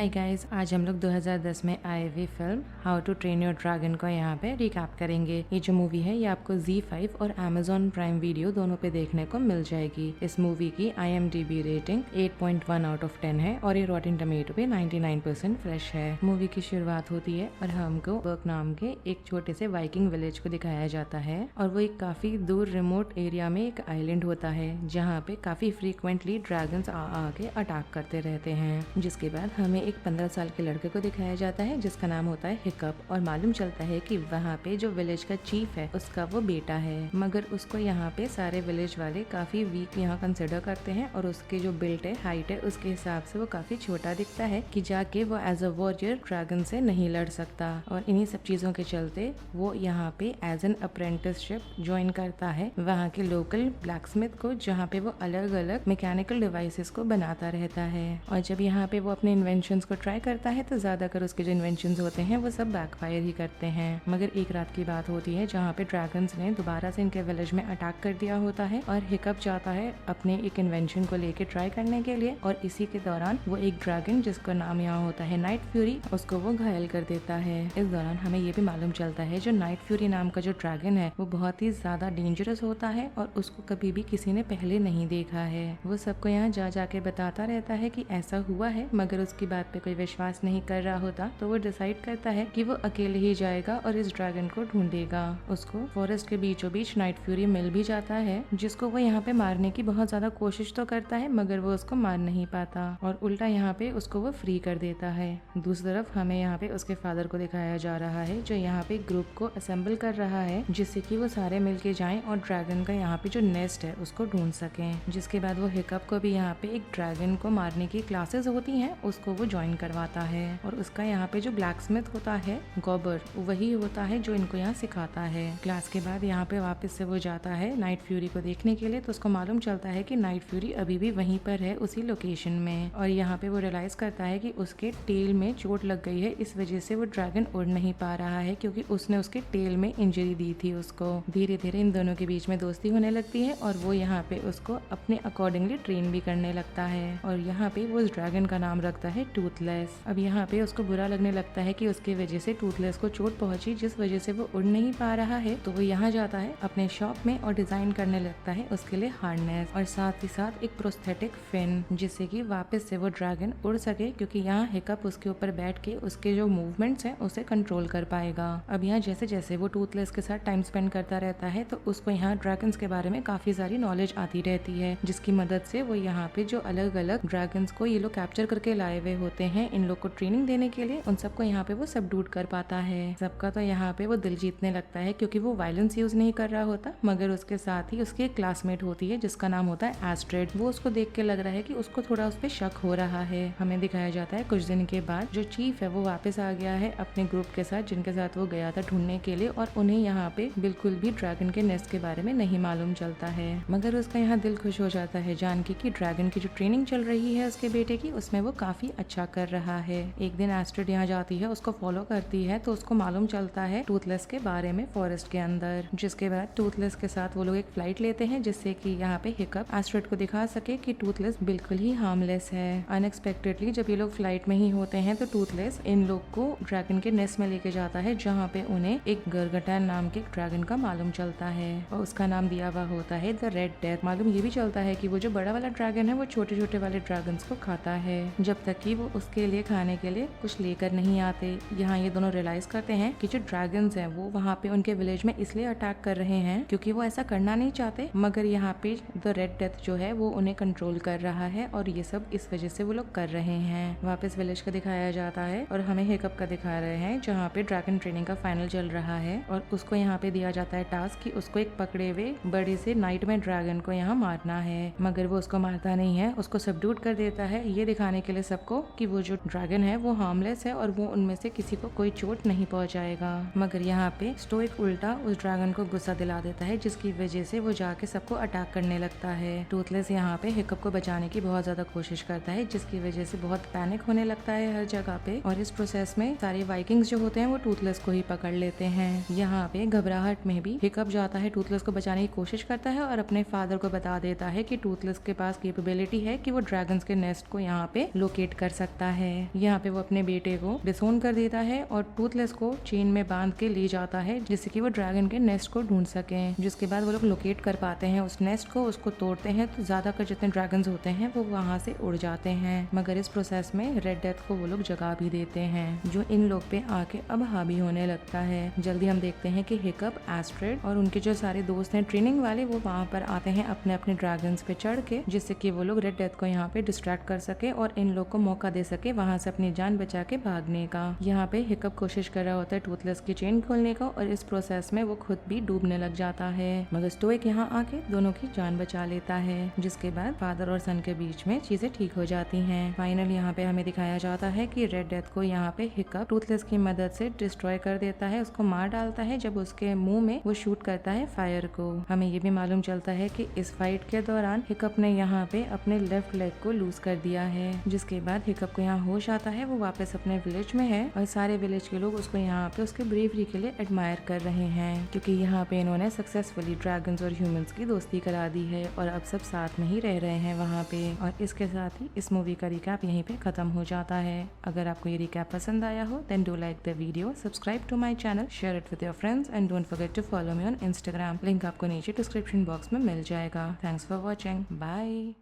Hi guys, आज हम लोग 2010 में आए हुई film how to train your dragon को यहाँ पे रिकैप करेंगे। ये जो मूवी है ये आपको Z5 और Amazon प्राइम वीडियो दोनों पे देखने को मिल जाएगी। इस मूवी की IMDb रेटिंग 8.1 आउट ऑफ 10 है और ये रॉटेन टमेटो पे 99% फ्रेश है। मूवी की शुरुआत होती है और हमको बर्क नाम के एक छोटे से वाइकिंग विलेज को दिखाया जाता है और वो एक काफी दूर रिमोट एरिया में एक आइलैंड होता है जहाँ पे काफी फ्रीक्वेंटली ड्रैगन्स आके अटैक करते रहते हैं। जिसके बाद हमें एक 15 साल के लड़के को दिखाया जाता है जिसका नाम होता है हिकअप और मालूम चलता है कि वहाँ पे जो विलेज का चीफ है उसका वो बेटा है, मगर उसको यहाँ पे सारे विलेज वाले काफी वीक यहाँ कंसिडर करते हैं और उसके जो बिल्ट है, हाइट है, उसके हिसाब से वो काफी छोटा दिखता है कि जाके वो एज अ वॉरियर ड्रैगन से नहीं लड़ सकता। और इन्हीं सब चीजों के चलते वो यहाँ पे एज एन अप्रेंटिसशिप ज्वाइन करता है वहाँ के लोकल ब्लैकस्मिथ को, जहाँ पे वो अलग अलग मैकेनिकल डिवाइसेस को बनाता रहता है। और जब यहाँ पे वो अपने इन्वेंशंस को ट्राई करता है तो ज्यादातर उसके जो इन्वेंशंस होते हैं वो सब बैकफायर ही करते हैं। मगर एक रात की बात होती है जहाँ पे ड्रैगन्स ने दोबारा से इनके विलेज में अटैक कर दिया होता है और हिकअप जाता है अपने एक इन्वेंशन को लेके ट्राई करने के लिए और इसी के दौरान वो एक ड्रैगन जिसका नाम यहाँ होता है नाइट फ्यूरी, उसको वो घायल कर देता है। इस दौरान हमें ये भी मालूम चलता है जो नाइट फ्यूरी नाम का जो ड्रैगन है वो बहुत ही ज्यादा डेंजरस होता है और उसको कभी भी किसी ने पहले नहीं देखा है। वो सबको यहाँ जा जाके बताता रहता है कि ऐसा हुआ है, मगर उसकी बात पे कोई विश्वास नहीं कर रहा होता तो वो डिसाइड करता है कि वो अकेले ही जाएगा और इस ड्रैगन को ढूंढेगा। उसको फॉरेस्ट के बीचों बीच नाइट फ्यूरी मिल भी जाता है जिसको वो यहाँ पे मारने की बहुत ज्यादा कोशिश तो करता है मगर वो उसको मार नहीं पाता और उल्टा यहाँ पे उसको वो फ्री कर देता है। दूसरी तरफ हमें यहाँ पे उसके फादर को दिखाया जा रहा है जो यहाँ पे ग्रुप को असेंबल कर रहा है जिससे कि वो सारे मिलके जाएं और ड्रैगन का यहाँ पे जो नेस्ट है उसको ढूंढ सकें। जिसके बाद वो हिकअप को भी यहाँ पे एक ड्रैगन को मारने की क्लासेस होती हैं उसको वो ज्वाइन करवाता है और उसका यहाँ पे जो ब्लैकस्मिथ होता है गॉबर, वही होता है जो इनको यहाँ सिखाता है। क्लास के बाद यहाँ पे वापस से वो जाता है नाइट फ्यूरी को देखने के लिए तो उसको मालूम चलता है कि नाइट फ्यूरी अभी भी वहीं पर है उसी लोकेशन में और यहाँ पे वो रियलाइज करता है कि उसके टेल में चोट लग गई है, इस वजह से वो ड्रैगन उड़ नहीं पा रहा है क्योंकि उसने उसके टेल में इंजरी दी थी उसको। धीरे धीरे इन दोनों के बीच में दोस्ती होने लगती है और वो यहाँ पे उसको अपने अकॉर्डिंगली ट्रेन भी करने लगता है और यहाँ पे वो उस ड्रैगन का नाम रखता है टूथलेस। अब यहाँ पे उसको बुरा लगने लगता है कि उसकी वजह से टूथलेस को चोट पहुंची जिस वजह से वो उड़ नहीं पा रहा है, तो वो यहाँ जाता है अपने शॉप में और डिजाइन करने लगता है उसके लिए हार्नेस और साथ ही साथ एक प्रोस्थेटिक फिन जिससे कि वापस से वो ड्रैगन उड़ सके क्योंकि यहाँ हिकअप उसके ऊपर बैठ के उसके जो मूवमेंट्स हैं उसे कंट्रोल कर पाएगा। अब यहाँ जैसे जैसे वो टूथलेस के साथ टाइम स्पेंड करता रहता है तो उसको यहाँ ड्रैगन्स के बारे में काफी सारी नॉलेज आती रहती है जिसकी मदद से वो यहाँ पे जो अलग अलग ड्रैगन्स को ये लोग कैप्चर करके लाए हुए होते हैं इन लोग को ट्रेनिंग देने के लिए, उन सबको यहाँ पे वो सबड्यूट कर पाता है। सबका तो यहाँ पे वो दिल जीतने लगता है क्योंकि वो वायलेंस यूज नहीं कर रहा होता, मगर उसके साथ ही उसकी एक क्लासमेट होती है जिसका नाम होता है एस्ट्रेड। वो उसको देख के लग रहा है कि उसको थोड़ा उस पर शक हो रहा है। हमें दिखाया जाता है कुछ दिन के बाद जो चीफ है वो वापस आ गया है अपने ग्रुप के साथ जिनके साथ वो गया था ढूंढने के लिए और उन्हें यहाँ पे बिल्कुल भी ड्रैगन के नेस्ट के बारे में नहीं मालूम चलता है। मगर उसका यहाँ दिल खुश हो जाता है जान के कि ड्रैगन की जो ट्रेनिंग चल रही है उसके बेटे की उसमें वो काफी अच्छा कर रहा है। एक दिन एस्ट्रेड यहाँ जाती है, उसको फॉलो करती है तो उसको मालूम चलता है टूथलेस के बारे में फॉरेस्ट के अंदर। जिसके बाद टूथलेस के साथ वो लोग एक फ्लाइट लेते हैं जिससे कि यहाँ पे हिकअप एस्ट्रेड को दिखा सके कि टूथलेस बिल्कुल ही हार्मलेस है। अनएक्सपेक्टेडली जब ये लोग फ्लाइट में ही होते हैं तो टूथलेस इन लोग को ड्रैगन के नेस्ट में लेके जाता है जहाँ पे उन्हें एक गरगटैन नाम के ड्रैगन का मालूम चलता है और उसका नाम दिया हुआ होता है द रेड डेथ। मालूम ये भी चलता है कि वो जो बड़ा वाला ड्रैगन है वो छोटे छोटे वाले ड्रैगन्स को खाता है जब तक कि वो उसके लिए खाने के लिए कुछ लेकर नहीं आते। यहाँ ये दोनों रियलाइज करते हैं कि जो ड्रैगन्स हैं वो वहाँ पे उनके विलेज में इसलिए अटैक कर रहे हैं क्योंकि वो ऐसा करना नहीं चाहते, मगर यहाँ पे द रेड डेथ जो है वो उन्हें कंट्रोल कर रहा है और ये सब इस वजह से वो लोग कर रहे हैं। वापस विलेज का दिखाया जाता है और हमें हिकअप का दिखा रहे हैं जहाँ पे ड्रैगन ट्रेनिंग का फाइनल चल रहा है और उसको यहाँ पे दिया जाता है टास्क कि उसको एक पकड़े हुए बड़े से नाइट में ड्रैगन को यहाँ मारना है, मगर वो उसको मारता नहीं है, उसको सबड्यूट कर देता है ये दिखाने के लिए सबको कि वो जो ड्रैगन है वो हार्मलेस है और वो उनमें से किसी को कोई चोट नहीं पहुंचाएगा। मगर यहाँ पे स्टोइक उल्टा उस ड्रैगन को गुस्सा दिला देता है जिसकी वजह से वो जाके सबको अटैक करने लगता है। टूथलेस यहाँ पे हिकअप को बचाने की बहुत ज्यादा कोशिश करता है जिसकी वजह से बहुत पैनिक होने लगता है हर जगह पे और इस प्रोसेस में सारे वाइकिंग्स जो होते हैं वो टूथलेस को ही पकड़ लेते हैं। यहाँ पे घबराहट में भी हिकअप जाता है टूथलेस को बचाने की कोशिश करता है और अपने फादर को बता देता है कि टूथलेस के पास कैपेबिलिटी है कि वो ड्रैगन्स के नेस्ट को यहाँ पे लोकेट कर सकता करता है। यहाँ पे वो अपने बेटे को डिसोन कर देता है और टूथलेस को चेन में बांध के ले जाता है जिससे कि वो ड्रैगन के नेस्ट को ढूंढ सके। जिसके बाद वो लोग लोकेट कर पाते हैं उस नेस्ट को, उसको तोड़ते हैं तो ज्यादातर जितने ड्रैगन्स होते हैं वो वहाँ से उड़ जाते हैं। मगर इस प्रोसेस में रेड डेथ को वो लोग जगा भी देते हैं जो इन लोग पे आके अब हावी होने लगता है। जल्दी हम देखते हैं कि हिकअप, एस्ट्रिड और उनके जो सारे दोस्त हैं ट्रेनिंग वाले वो वहाँ पर आते हैं अपने अपने ड्रैगन्स पे चढ़ के, जिससे कि वो लोग रेड डेथ को यहाँ पे डिस्ट्रैक्ट कर सके और इन लोग को मौका दे सके वहाँ से अपनी जान बचा के भागने का। यहाँ पे हिकअप कोशिश कर रहा होता है टूथलेस की चेन खोलने का और इस प्रोसेस में वो खुद भी डूबने लग जाता है, मगर स्टोइक यहाँ आके दोनों की जान बचा लेता है। जिसके बाद फादर और सन के बीच में चीजें ठीक हो जाती हैं। फाइनल यहाँ पे हमें दिखाया जाता है कि रेड डेथ को यहाँ पे हिकअप टूथलेस की मदद से डिस्ट्रॉय कर देता है, उसको मार डालता है जब उसके मुंह में वो शूट करता है फायर को। हमें ये भी मालूम चलता है कि इस फाइट के दौरान हिकअप ने यहाँ पे अपने लेफ्ट लेग को लूज कर दिया है। जिसके बाद हिकअप को यहाँ होश आता है, वो वापस अपने विलेज में है और सारे विलेज के लोग उसको यहाँ पे उसके ब्रेवरी के लिए एडमायर कर रहे हैं क्योंकि यहाँ पे इन्होंने सक्सेसफुली ड्रैगन्स और ह्यूमंस की दोस्ती करा दी है और अब सब साथ में ही रह रहे हैं वहाँ पे। और इसके साथ ही इस मूवी का रिकैप यहीं पे खत्म हो जाता है। अगर आपको ये रिकैप पसंद आया हो then do like the video, subscribe to my channel, share it with your friends and don't forget to follow me on Instagram. Link आपको नीचे डिस्क्रिप्शन बॉक्स में मिल जाएगा। Thanks for watching, bye.